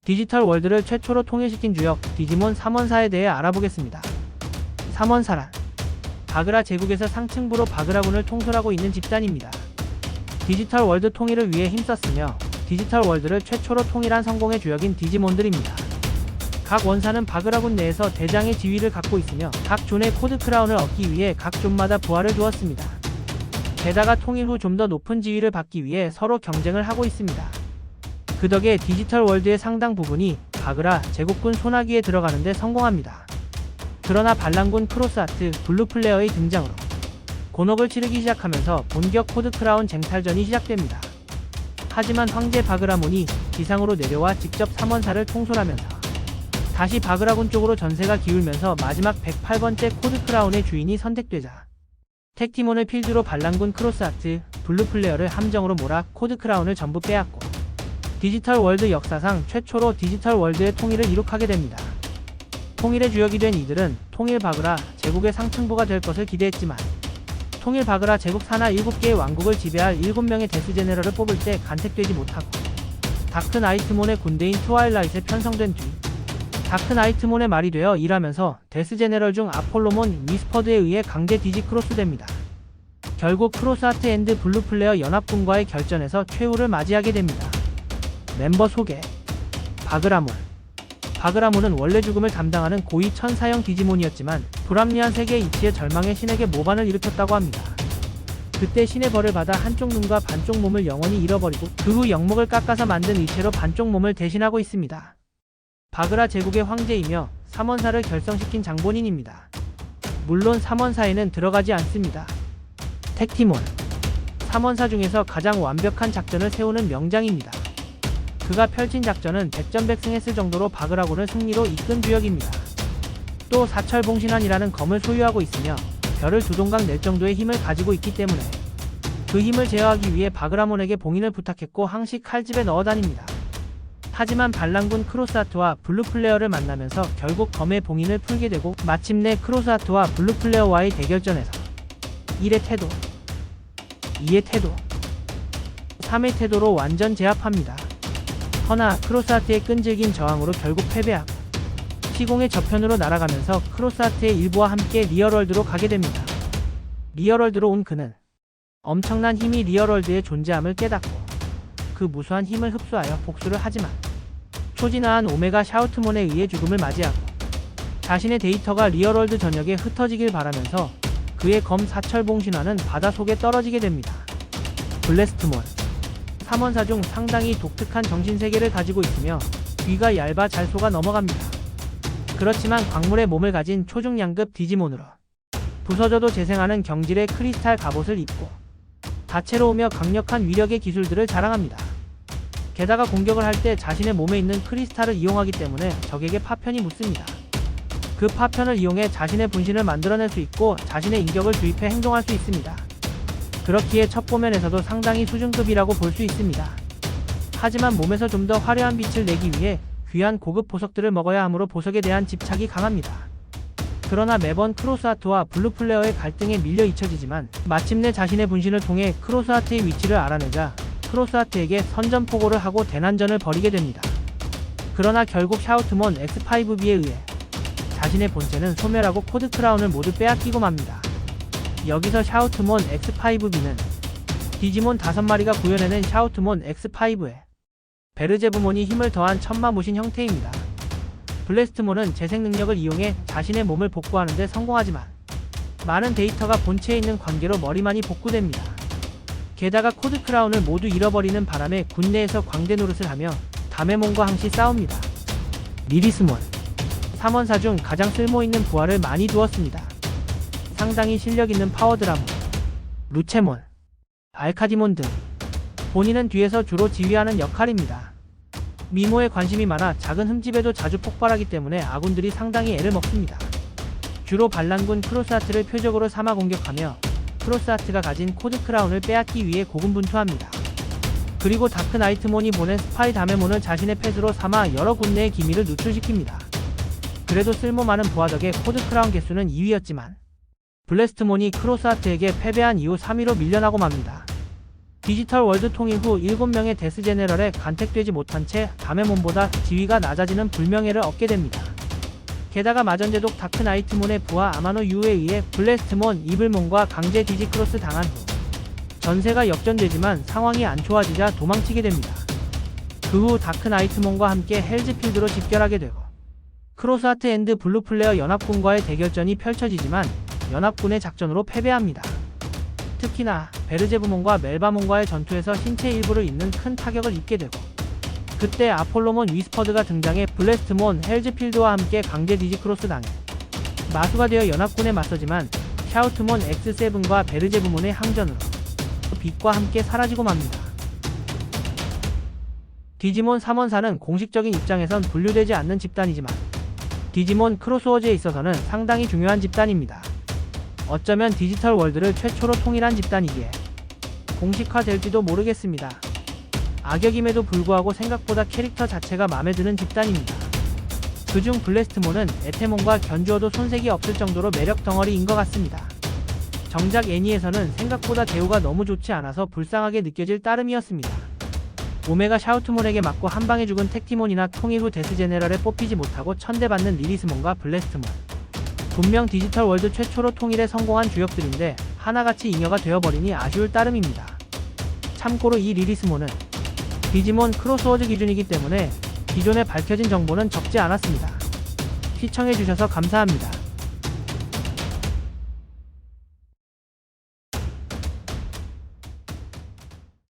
디지털 월드를 최초로 통일시킨 주역 디지몬 3원사에 대해 알아보겠습니다. 3원사란 바그라 제국에서 상층부로 바그라군을 통솔하고 있는 집단입니다. 디지털 월드 통일을 위해 힘썼으며 디지털 월드를 최초로 통일한 성공의 주역인 디지몬들입니다. 각 원사는 바그라군 내에서 대장의 지위를 갖고 있으며 각 존의 코드 크라운을 얻기 위해 각 존마다 부하를 두었습니다. 게다가 통일 후 좀 더 높은 지위를 받기 위해 서로 경쟁을 하고 있습니다. 그 덕에 디지털 월드의 상당 부분이 바그라 제국군 손아귀에 들어가는데 성공합니다. 그러나 반란군 크로스하트 블루플레어의 등장으로 곤혹을 치르기 시작하면서 본격 코드 크라운 쟁탈전이 시작됩니다. 하지만 황제 바그라몬이 지상으로 내려와 직접 3원사를 통솔하면서 다시 바그라군 쪽으로 전세가 기울면서 마지막 108번째 코드 크라운의 주인이 선택되자 택티몬을 필두로 반란군 크로스하트 블루플레어를 함정으로 몰아 코드 크라운을 전부 빼앗고 디지털 월드 역사상 최초로 디지털 월드의 통일을 이룩하게 됩니다. 통일의 주역이 된 이들은 통일 바그라 제국의 상층부가 될 것을 기대했지만 통일 바그라 제국 산하 7개의 왕국을 지배할 7명의 데스 제네럴을 뽑을 때 간택되지 못하고 다크 나이트몬의 군대인 트와일라잇에 편성된 뒤 다크 나이트몬의 말이 되어 일하면서 데스 제네럴 중 아폴로몬 위스퍼드에 의해 강제 디지크로스됩니다. 결국 크로스하트 앤드 블루플레어 연합군과의 결전에서 최후를 맞이하게 됩니다. 멤버 소개. 바그라몬. 바그라몬은 원래 죽음을 담당하는 고위 천사형 디지몬이었지만 불합리한 세계의 이치에 절망의 신에게 모반을 일으켰다고 합니다. 그때 신의 벌을 받아 한쪽 눈과 반쪽 몸을 영원히 잃어버리고 그 후 영목을 깎아서 만든 의체로 반쪽 몸을 대신하고 있습니다. 바그라 제국의 황제이며 3원사를 결성시킨 장본인입니다. 물론 3원사에는 들어가지 않습니다. 택티몬. 3원사 중에서 가장 완벽한 작전을 세우는 명장입니다. 그가 펼친 작전은 백전백승했을 정도로 바그라군을 승리로 이끈 주역입니다. 또 사철봉신환이라는 검을 소유하고 있으며 별을 두 동강 낼 정도의 힘을 가지고 있기 때문에 그 힘을 제어하기 위해 바그라몬에게 봉인을 부탁했고 항시 칼집에 넣어 다닙니다. 하지만 반란군 크로스하트와 블루플레어를 만나면서 결국 검의 봉인을 풀게 되고 마침내 크로스하트와 블루플레어와의 대결전에서 1의 태도, 2의 태도, 3의 태도로 완전 제압합니다. 허나 크로스하트의 끈질긴 저항으로 결국 패배하고 시공의 저편으로 날아가면서 크로스하트의 일부와 함께 리얼월드로 가게 됩니다. 리얼월드로 온 그는 엄청난 힘이 리얼월드에 존재함을 깨닫고 그 무수한 힘을 흡수하여 복수를 하지만 초진화한 오메가 샤우트몬에 의해 죽음을 맞이하고 자신의 데이터가 리얼월드 전역에 흩어지길 바라면서 그의 검 사철봉신화는 바다 속에 떨어지게 됩니다. 블레스트몬. 3원사 중 상당히 독특한 정신세계를 가지고 있으며 귀가 얇아 잘 속아 넘어갑니다. 그렇지만 광물의 몸을 가진 초중량급 디지몬으로 부서져도 재생하는 경질의 크리스탈 갑옷을 입고 다채로우며 강력한 위력의 기술들을 자랑합니다. 게다가 공격을 할 때 자신의 몸에 있는 크리스탈을 이용하기 때문에 적에게 파편이 묻습니다. 그 파편을 이용해 자신의 분신을 만들어낼 수 있고 자신의 인격을 주입해 행동할 수 있습니다. 그렇기에 첫 보면에서도 상당히 수준급이라고 볼 수 있습니다. 하지만 몸에서 좀 더 화려한 빛을 내기 위해 귀한 고급 보석들을 먹어야 하므로 보석에 대한 집착이 강합니다. 그러나 매번 크로스하트와 블루플레어의 갈등에 밀려 잊혀지지만 마침내 자신의 분신을 통해 크로스하트의 위치를 알아내자 크로스하트에게 선전포고를 하고 대난전을 벌이게 됩니다. 그러나 결국 샤우트몬 X5B에 의해 자신의 본체는 소멸하고 코드 크라운을 모두 빼앗기고 맙니다. 여기서 샤우트몬 X5B는 디지몬 5마리가 구현해낸 샤우트몬 X5에 베르제부몬이 힘을 더한 천마무신 형태입니다. 블레스트몬은 재생 능력을 이용해 자신의 몸을 복구하는 데 성공하지만 많은 데이터가 본체에 있는 관계로 머리만이 복구됩니다. 게다가 코드 크라운을 모두 잃어버리는 바람에 군내에서 광대 노릇을 하며 다메몬과 항시 싸웁니다. 리리스몬. 3원사 중 가장 쓸모있는 부하를 많이 두었습니다. 상당히 실력있는 파워드라몬, 루체몬, 알카디몬 등 본인은 뒤에서 주로 지휘하는 역할입니다. 미모에 관심이 많아 작은 흠집에도 자주 폭발하기 때문에 아군들이 상당히 애를 먹습니다. 주로 반란군 크로스하트를 표적으로 삼아 공격하며 크로스하트가 가진 코드 크라운을 빼앗기 위해 고군분투합니다. 그리고 다크 나이트몬이 보낸 스파이 다메몬을 자신의 펫으로 삼아 여러 군대의 기밀을 누출시킵니다. 그래도 쓸모 많은 부하 덕에 코드 크라운 개수는 2위였지만 블레스트몬이 크로스하트에게 패배한 이후 3위로 밀려나고 맙니다. 디지털 월드 통일 후 7명의 데스 제네럴에 간택되지 못한 채 가메몬보다 지위가 낮아지는 불명예를 얻게 됩니다. 게다가 마전제독 다크나이트몬의 부하 아마노 유에 의해 블래스트몬, 이블몬과 강제 디지크로스 당한 후 전세가 역전되지만 상황이 안 좋아지자 도망치게 됩니다. 그 후 다크나이트몬과 함께 헬즈필드로 집결하게 되고 크로스하트 앤드 블루플레어 연합군과의 대결전이 펼쳐지지만 연합군의 작전으로 패배합니다. 특히나 베르제부몬과 멜바몬과의 전투에서 신체 일부를 잇는 큰 타격을 입게 되고 그때 아폴로몬 위스퍼드가 등장해 블래스트몬, 헬즈필드와 함께 강제 디지크로스 당해 마수가 되어 연합군에 맞서지만 샤우트몬 X7과 베르제부몬의 항전으로 빛과 함께 사라지고 맙니다. 디지몬 3원사는 공식적인 입장에선 분류되지 않는 집단이지만 디지몬 크로스워즈에 있어서는 상당히 중요한 집단입니다. 어쩌면 디지털 월드를 최초로 통일한 집단이기에 공식화될지도 모르겠습니다. 악역임에도 불구하고 생각보다 캐릭터 자체가 마음에 드는 집단입니다. 그중 블래스트몬은 에테몬과 견주어도 손색이 없을 정도로 매력 덩어리인 것 같습니다. 정작 애니에서는 생각보다 대우가 너무 좋지 않아서 불쌍하게 느껴질 따름이었습니다. 오메가 샤우트몬에게 맞고 한방에 죽은 택티몬이나 통일 후 데스 제네럴에 뽑히지 못하고 천대받는 리리스몬과 블래스트몬. 분명 디지털 월드 최초로 통일에 성공한 주역들인데 하나같이 잉여가 되어버리니 아쉬울 따름입니다. 참고로 이 리리스몬은 디지몬 크로스워즈 기준이기 때문에 기존에 밝혀진 정보는 적지 않았습니다. 시청해주셔서 감사합니다.